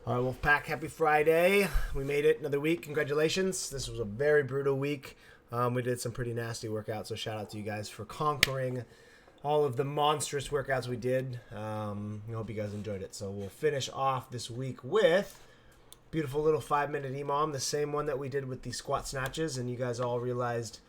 All right, Wolfpack, happy Friday. We made it another week. Congratulations. This was a very brutal week. We did some pretty nasty workouts, so shout out to you guys for conquering all of the monstrous workouts we did. I hope you guys enjoyed it. So we'll finish off this week with beautiful little 5-minute EMOM, the same one that we did with the squat snatches, and you guys all realized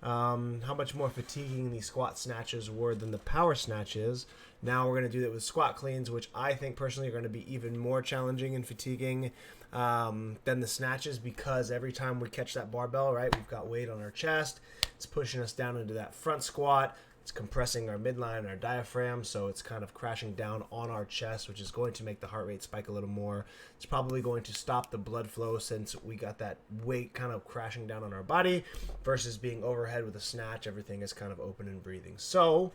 how much more fatiguing the squat snatches were than the power snatches. Now we're going to do that with squat cleans, which I think personally are going to be even more challenging and fatiguing than the snatches, because every time we catch that barbell, right, we've got weight on our chest. It's pushing us down into that front squat. It's compressing our midline and our diaphragm, so it's kind of crashing down on our chest, which is going to make the heart rate spike a little more. It's probably going to stop the blood flow since we got that weight kind of crashing down on our body, versus being overhead with a snatch. Everything is kind of open and breathing. So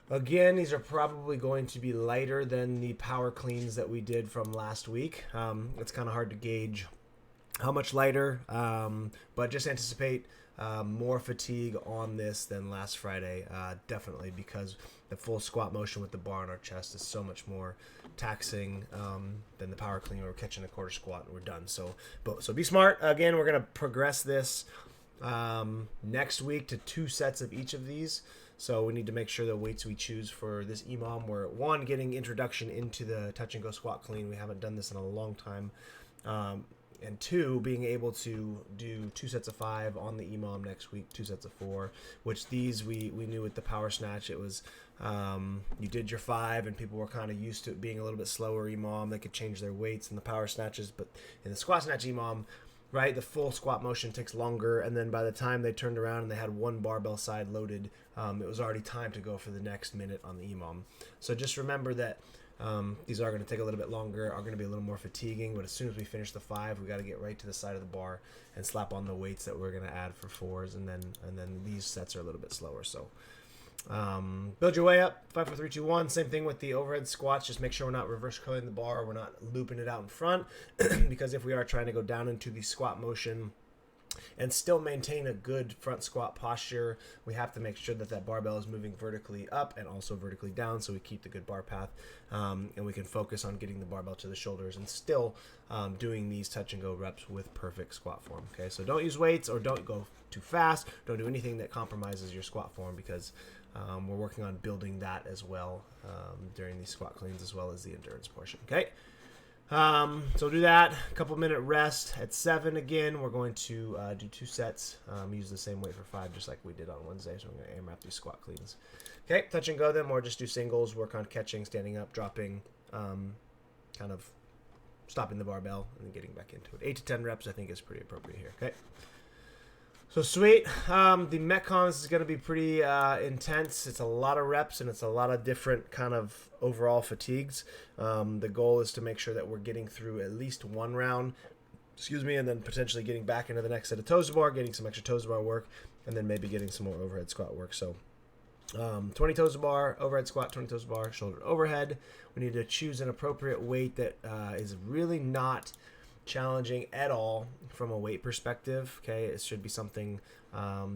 again, these are probably going to be lighter than the power cleans that we did from last week. It's kind of hard to gauge how much lighter, but just anticipate more fatigue on this than last Friday, definitely, because the full squat motion with the bar on our chest is so much more taxing than the power clean where we're catching a quarter squat and we're done. So be smart. Again, we're going to progress this next week to 2 sets of each of these. So we need to make sure the weights we choose for this EMOM, we're, one, getting introduction into the touch and go squat clean. We haven't done this in a long time. And 2, being able to do 2 sets of 5 on the EMOM next week, 2 sets of 4, which these we knew with the power snatch, it was you did your 5 and people were kind of used to it being a little bit slower EMOM. They could change their weights in the power snatches, but in the squat snatch EMOM, right, the full squat motion takes longer, and then by the time they turned around and they had one barbell side loaded, it was already time to go for the next minute on the EMOM. So just remember that these are going to take a little bit longer, are going to be a little more fatiguing, but as soon as we finish the 5, we got to get right to the side of the bar and slap on the weights that we're going to add for 4s, and then these sets are a little bit slower. So build your way up. 5, 4, 3, 2, 1. Same thing with the overhead squats. Just make sure we're not reverse curling the bar, we're not looping it out in front, because if we are trying to go down into the squat motion and still maintain a good front squat posture, we have to make sure that that barbell is moving vertically up and also vertically down, so we keep the good bar path, and we can focus on getting the barbell to the shoulders and still doing these touch and go reps with perfect squat form. Okay, so don't use weights or don't go too fast. Don't do anything that compromises your squat form, because we're working on building that as well during these squat cleans, as well as the endurance portion. Okay. So do that, a couple minute rest. At 7 again, we're going to do 2 sets, use the same weight for 5, just like we did on Wednesday. So we're going to AMRAP these squat cleans. Okay, touch and go them, or just do singles, work on catching, standing up, dropping, kind of stopping the barbell and then getting back into it. 8 to 10 reps I think is pretty appropriate here. Okay. So sweet. The Metcons is going to be pretty intense. It's a lot of reps and it's a lot of different kind of overall fatigues. The goal is to make sure that we're getting through at least 1 round, and then potentially getting back into the next set of toes to bar, getting some extra toes to bar work, and then maybe getting some more overhead squat work. So 20 toes to bar, overhead squat, 20 toes to bar, shoulder to overhead. We need to choose an appropriate weight that is really not challenging at all from a weight perspective. Okay, it should be something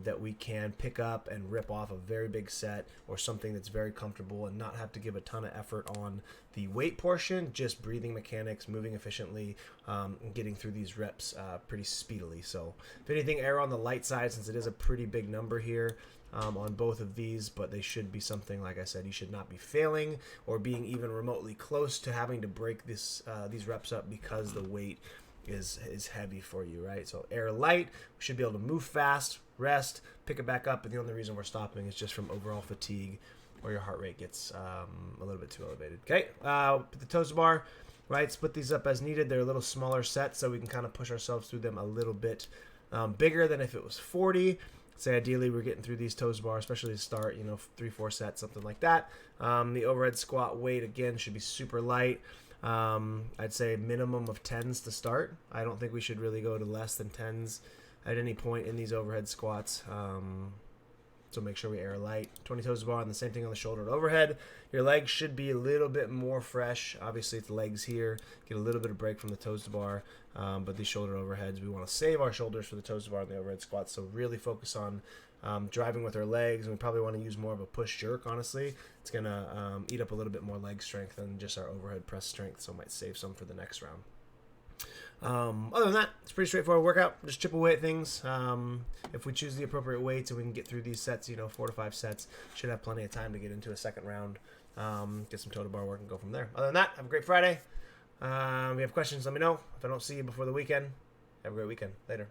that we can pick up and rip off a very big set, or something that's very comfortable and not have to give a ton of effort on the weight portion, just breathing mechanics, moving efficiently, and getting through these reps pretty speedily. So if anything, err on the light side, since it is a pretty big number here on both of these, but they should be something, like I said, you should not be failing or being even remotely close to having to break these reps up because the weight is heavy for you, right? So air light, we should be able to move fast, rest, pick it back up, and the only reason we're stopping is just from overall fatigue, or your heart rate gets a little bit too elevated. Okay, put the toes to bar, right? Split these up as needed. They're a little smaller sets, so we can kind of push ourselves through them a little bit bigger than if it was 40. Say ideally we're getting through these toes to bar, especially to start, 3-4 sets, something like that. The overhead squat weight, again, should be super light. I'd say minimum of 10s to start. I don't think we should really go to less than 10s at any point in these overhead squats. So make sure we air light. 20 toes to bar, and the same thing on the shoulder to overhead. Your legs should be a little bit more fresh. Obviously, it's the legs here. Get a little bit of break from the toes to bar. But these shoulder overheads, we want to save our shoulders for the toes to bar and the overhead squats. So really focus on driving with our legs, and we probably want to use more of a push jerk. Honestly, it's gonna eat up a little bit more leg strength than just our overhead press strength, so I might save some for the next round. Other than that, it's a pretty straightforward workout. Just chip away at things. If we choose the appropriate weights and we can get through these sets, 4 to 5 sets, should have plenty of time to get into a second round, get some total bar work and go from there. Other than that, have a great Friday. If you have questions, let me know. If I don't see you before the weekend, have a great weekend. Later.